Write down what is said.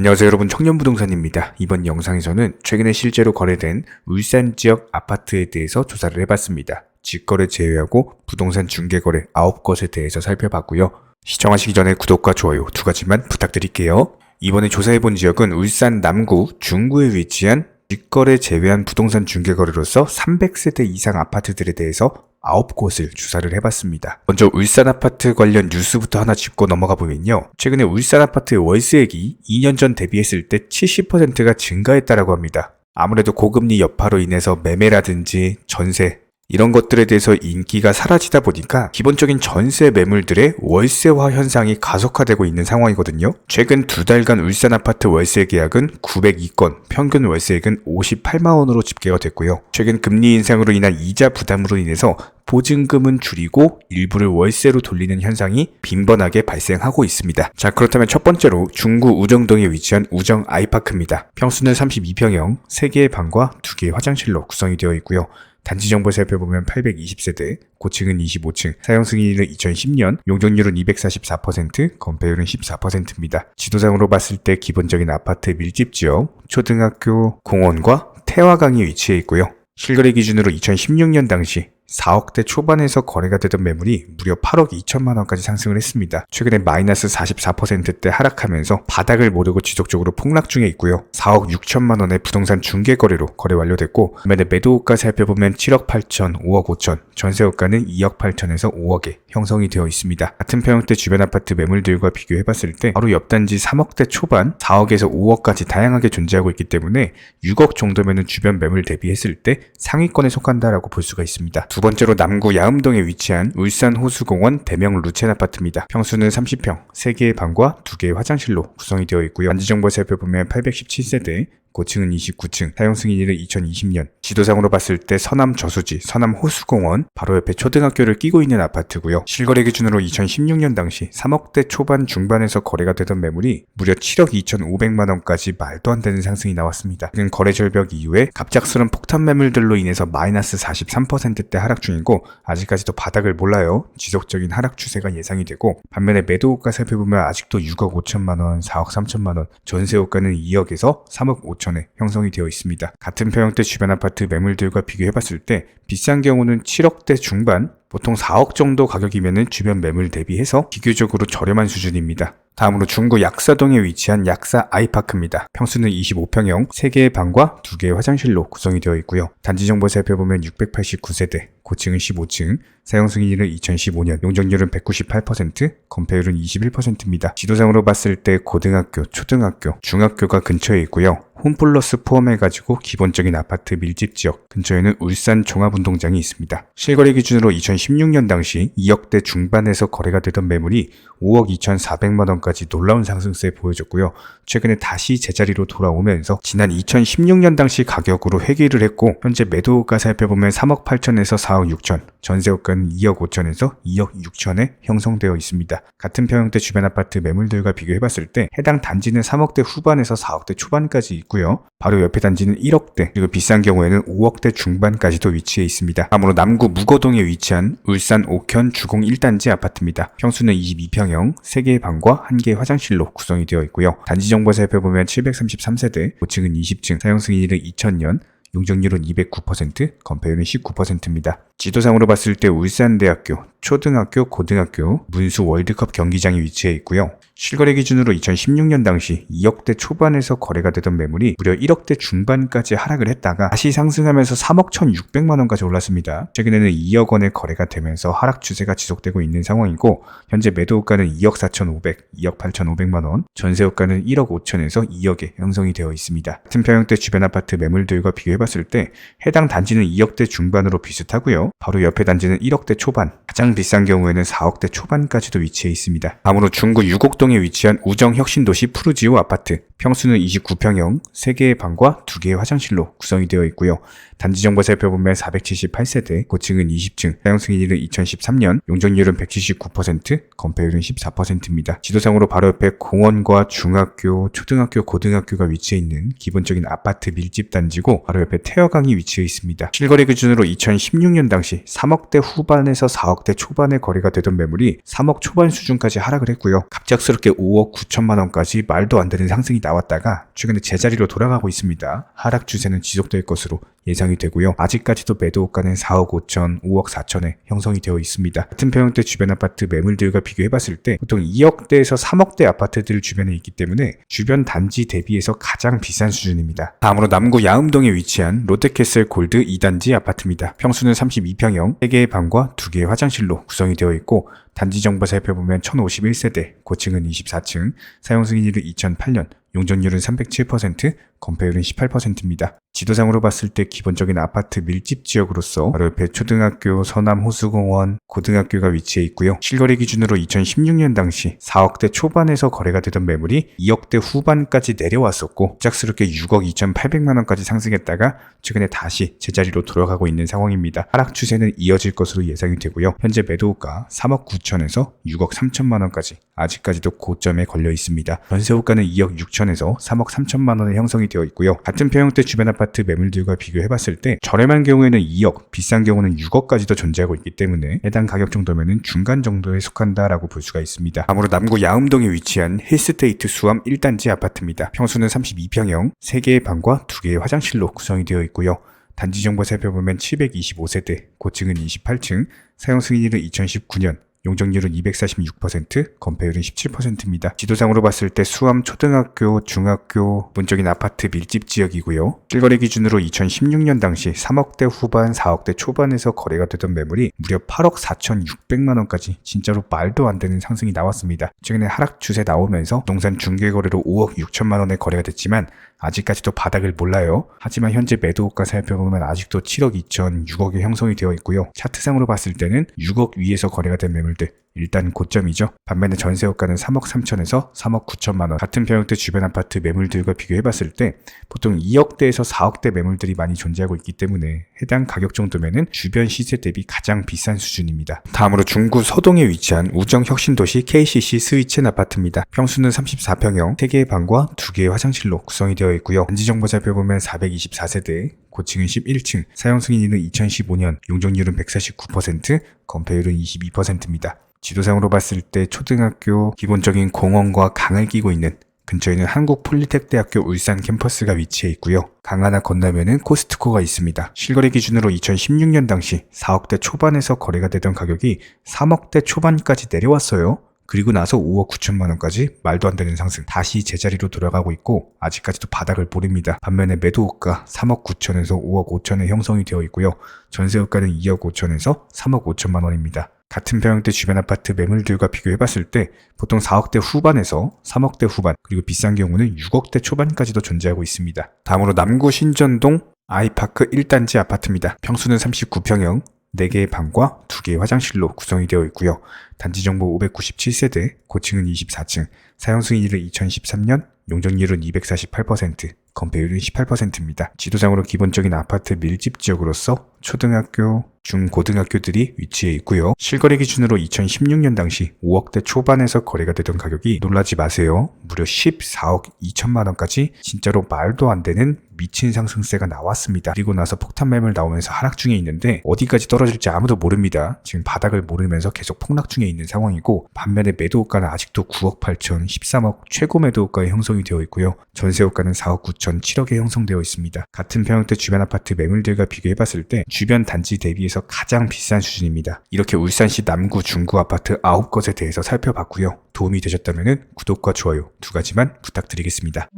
안녕하세요 여러분, 청년부동산입니다. 이번 영상에서는 최근에 실제로 거래된 울산 지역 아파트에 대해서 조사를 해봤습니다. 직거래 제외하고 부동산 중개거래 9곳에 대해서 살펴봤고요. 시청하시기 전에 구독과 좋아요 두 가지만 부탁드릴게요. 이번에 조사해본 지역은 울산 남구 중구에 위치한 직거래 제외한 부동산 중개거래로서 300세대 이상 아파트들에 대해서 9곳을 조사를 해봤습니다. 먼저 울산 아파트 관련 뉴스부터 하나 짚고 넘어가 보면요. 최근에 울산 아파트의 월세액이 2년 전 대비했을 때 70%가 증가했다라고 합니다. 아무래도 고금리 여파로 인해서 매매라든지 전세 이런 것들에 대해서 인기가 사라지다 보니까 기본적인 전세 매물들의 월세화 현상이 가속화되고 있는 상황이거든요. 최근 2달간 울산 아파트 월세 계약은 902건, 평균 월세액은 58만원으로 집계가 됐고요. 최근 금리 인상으로 인한 이자 부담으로 인해서 보증금은 줄이고 일부를 월세로 돌리는 현상이 빈번하게 발생하고 있습니다. 자, 그렇다면 첫 번째로 중구 우정동에 위치한 우정 아이파크입니다. 평수는 32평형, 3개의 방과 2개의 화장실로 구성이 되어 있고요. 단지 정보 살펴보면 820세대, 고층은 25층, 사용 승인일은 2010년, 용적률은 244%, 건폐율은 14%입니다. 지도상으로 봤을 때 기본적인 아파트 밀집 지역, 초등학교, 공원과 태화강이 위치해 있고요. 실거래 기준으로 2016년 당시 4억대 초반에서 거래가 되던 매물이 무려 8억 2천만 원까지 상승을 했습니다. 최근에 마이너스 44%대 하락하면서 바닥을 모르고 지속적으로 폭락 중에 있고요. 4억 6천만 원의 부동산 중개거래로 거래 완료됐고, 반면에 매도가 살펴보면 7억 8천, 5억 5천, 전세호가는 2억 8천에서 5억에 형성이 되어 있습니다. 같은 평형대 주변 아파트 매물들과 비교해봤을 때 바로 옆 단지 3억대 초반, 4억에서 5억까지 다양하게 존재하고 있기 때문에 6억 정도면은 주변 매물 대비했을 때 상위권에 속한다라고 볼 수가 있습니다. 두 번째로 남구 야음동에 위치한 울산 호수공원 대명 루첸 아파트입니다. 평수는 30평, 3개의 방과 2개의 화장실로 구성이 되어 있고요. 단지 정보 살펴보면 817세대, 고층은 29층, 사용 승인일은 2020년. 지도상으로 봤을 때 서남 저수지, 서남 호수공원 바로 옆에 초등학교를 끼고 있는 아파트고요. 실거래 기준으로 2016년 당시 3억대 초반 중반에서 거래가 되던 매물이 무려 7억 2,500만 원까지 말도 안 되는 상승이 나왔습니다. 지금 거래 절벽 이후에 갑작스런 폭탄 매물들로 인해서 마이너스 43%대 하락 중이고, 아직까지도 바닥을 몰라요. 지속적인 하락 추세가 예상이 되고, 반면에 매도가 살펴보면 아직도 6억 5천만 원, 4억 3천만 원, 전세호가는 2억에서 3억 5천에 형성이 되어 있습니다. 같은 평형대 주변 아파트 매물들과 비교해봤을 때 비싼 경우는 7억대 중반, 보통 4억 정도 가격이면 주변 매물 대비해서 비교적으로 저렴한 수준입니다. 다음으로 중구 약사동에 위치한 약사 아이파크입니다. 평수는 25평형, 3개의 방과 2개의 화장실로 구성이 되어 있고요. 단지 정보 살펴보면 689세대, 고층은 15층, 사용 승인일은 2015년, 용적률은 198%, 건폐율은 21%입니다. 지도상으로 봤을 때 고등학교, 초등학교, 중학교가 근처에 있고요. 홈플러스 포함해가지고 기본적인 아파트 밀집 지역 근처에는 울산 종합운동장이 있습니다. 실거래 기준으로 2016년 당시 2억대 중반에서 거래가 되던 매물이 5억 2,400만 원까지 놀라운 상승세 보여줬고요. 최근에 다시 제자리로 돌아오면서 지난 2016년 당시 가격으로 회귀를 했고, 현재 매도가 살펴보면 3억 8천에서 4억 6천, 전세호가는 2억 5천에서 2억 6천에 형성되어 있습니다. 같은 평형대 주변 아파트 매물들과 비교해봤을 때 해당 단지는 3억대 후반에서 4억대 초반까지 있고요. 바로 옆에 단지는 1억대, 그리고 비싼 경우에는 5억대 중반까지도 위치해 있습니다. 다음으로 남구 무거동에 위치한 울산 옥현 주공 1단지 아파트입니다. 평수는 22평형, 3개의 방과 1개의 화장실로 구성이 되어 있고요. 단지 정보 살펴보면 733세대, 고층은 20층, 사용 승인일은 2000년, 용적률은 209%, 건폐율은 19%입니다. 지도상으로 봤을 때 울산대학교, 초등학교, 고등학교, 문수 월드컵 경기장이 위치해 있고요. 실거래 기준으로 2016년 당시 2억대 초반에서 거래가 되던 매물이 무려 1억대 중반까지 하락을 했다가 다시 상승하면서 3억 1,600만 원까지 올랐습니다. 최근에는 2억 원의 거래가 되면서 하락 추세가 지속되고 있는 상황이고, 현재 매도가는 2억 4,500, 2억 8,500만 원, 전세호가는 1억 5천에서 2억에 형성이 되어 있습니다. 같은 평형대 주변 아파트 매물들과 비교해봤을 때 해당 단지는 2억대 중반으로 비슷하고요. 바로 옆에 단지는 1억대 초반, 가장 비싼 경우에는 4억대 초반까지도 위치해 있습니다. 다음으로 중구 유곡동에 위치한 우정혁신도시 푸르지오 아파트. 평수는 29평형, 3개의 방과 2개의 화장실로 구성이 되어 있고요. 단지 정보 살펴보면 478세대, 고층은 20층, 사용 승인일은 2013년, 용적률은 179%, 건폐율은 14%입니다. 지도상으로 바로 옆에 공원과 중학교, 초등학교, 고등학교가 위치해 있는 기본적인 아파트 밀집 단지고, 바로 옆에 태화강이 위치해 있습니다. 실거래 기준으로 2016년 당시 3억대 후반에서 4억대 초반에 거래가 되던 매물이 3억 초반 수준까지 하락을 했고요. 갑작스럽게 5억 9천만 원까지 말도 안 되는 상승이 나왔습니다. 나왔다가 최근에 제자리로 돌아가고 있습니다. 하락 추세는 지속될 것으로 예상이 되고요. 아직까지도 매도가는 4억 5천, 5억 4천에 형성이 되어 있습니다. 같은 평형대 주변 아파트 매물들과 비교해봤을 때 보통 2억대에서 3억대 아파트들 주변에 있기 때문에 주변 단지 대비해서 가장 비싼 수준입니다. 다음으로 남구 야음동에 위치한 롯데캐슬 골드 2단지 아파트입니다. 평수는 32평형, 3개의 방과 2개의 화장실로 구성이 되어 있고 단지 정보 살펴보면 1051세대, 고층은 24층, 사용 승인일은 2008년, 용적률은 307%, 건폐율은 18%입니다. 지도상으로 봤을 때 기본적인 아파트 밀집 지역으로서 바로 옆에 초등학교, 서남호수공원, 고등학교가 위치해 있고요. 실거래 기준으로 2016년 당시 4억대 초반에서 거래가 되던 매물이 2억대 후반까지 내려왔었고 갑작스럽게 6억 2,800만 원까지 상승했다가 최근에 다시 제자리로 돌아가고 있는 상황입니다. 하락 추세는 이어질 것으로 예상이 되고요. 현재 매도가 3억 9천에서 6억 3천만 원까지 아직까지도 고점에 걸려 있습니다. 전세호가는 2억 6천에서 3억 3천만 원에 형성이 되어 있고요. 같은 평형대 주변 아파트 매물들과 비교해봤을 때 저렴한 경우에는 2억, 비싼 경우는 6억까지도 존재하고 있기 때문에 해당 가격 정도면 중간 정도에 속한다라고 볼 수가 있습니다. 다음으로 남구 야음동에 위치한 힐스테이트 수암 1단지 아파트입니다. 평수는 32평형, 3개의 방과 2개의 화장실로 구성이 되어 있고요. 단지 정보 살펴보면 725세대, 고층은 28층, 사용 승인일은 2019년, 용적률은 246%, 건폐율은 17%입니다. 지도상으로 봤을 때 수암 초등학교, 중학교, 기본적인 아파트 밀집 지역이고요. 실거래 기준으로 2016년 당시 3억대 후반, 4억대 초반에서 거래가 되던 매물이 무려 8억 4,600만 원까지 진짜로 말도 안 되는 상승이 나왔습니다. 최근에 하락 추세 나오면서 부동산 중개거래로 5억 6천만 원에 거래가 됐지만 아직까지도 바닥을 몰라요. 하지만 현재 매도가 살펴보면 아직도 7억 2천, 6억에 형성이 되어 있고요. 차트상으로 봤을 때는 6억 위에서 거래가 된 매물들 일단 고점이죠. 반면에 전세호가는 3억 3천에서 3억 9천만 원. 같은 평형대 주변 아파트 매물들과 비교해봤을 때 보통 2억대에서 4억대 매물들이 많이 존재하고 있기 때문에 해당 가격 정도면은 주변 시세 대비 가장 비싼 수준입니다. 다음으로 중구 서동에 위치한 우정혁신도시 KCC 스위첸 아파트입니다. 평수는 34평형, 3개의 방과 2개의 화장실로 구성이 되어 있고요. 단지 정보 살펴보면 424세대, 고층은 11층, 사용 승인일은 2015년, 용적률은 149%, 건폐율은 22%입니다. 지도상으로 봤을 때 초등학교, 기본적인 공원과 강을 끼고 있는 근처에는 한국폴리텍대학교 울산 캠퍼스가 위치해 있고요. 강 하나 건너면은 코스트코가 있습니다. 실거래 기준으로 2016년 당시 4억대 초반에서 거래가 되던 가격이 3억대 초반까지 내려왔어요. 그리고 나서 5억 9천만 원까지 말도 안 되는 상승, 다시 제자리로 돌아가고 있고 아직까지도 바닥을 모릅니다. 반면에 매도호가 3억 9천에서 5억 5천에 형성이 되어 있고요. 전세호가는 2억 5천에서 3억 5천만 원입니다. 같은 평형대 주변 아파트 매물들과 비교해봤을 때 보통 4억대 후반에서 3억대 후반, 그리고 비싼 경우는 6억대 초반까지도 존재하고 있습니다. 다음으로 남구 신전동 아이파크 1단지 아파트입니다. 평수는 39평형, 4개의 방과 2개의 화장실로 구성이 되어 있고요. 단지 정보 597세대, 고층은 24층, 사용 승인일은 2013년, 용적률은 248%, 건폐율은 18%입니다. 지도상으로 기본적인 아파트 밀집 지역으로서 초등학교, 중고등학교들이 위치해 있고요. 실거래 기준으로 2016년 당시 5억대 초반에서 거래가 되던 가격이 놀라지 마세요. 무려 14억 2천만 원까지 진짜로 말도 안 되는 미친 상승세가 나왔습니다. 그리고 나서 폭탄 매물 나오면서 하락 중에 있는데 어디까지 떨어질지 아무도 모릅니다. 지금 바닥을 모르면서 계속 폭락 중에 있는 상황이고, 반면에 매도호가는 아직도 9억 8천, 13억 최고 매도호가에 형성이 되어 있고요. 전세호가는 4억 9천, 7억에 형성되어 있습니다. 같은 평형대 주변 아파트 매물들과 비교해봤을 때 주변 단지 대비해서 가장 비싼 수준입니다. 이렇게 울산시 남구, 중구 아파트 9곳에 대해서 살펴봤고요. 도움이 되셨다면 구독과 좋아요 2가지만 부탁드리겠습니다.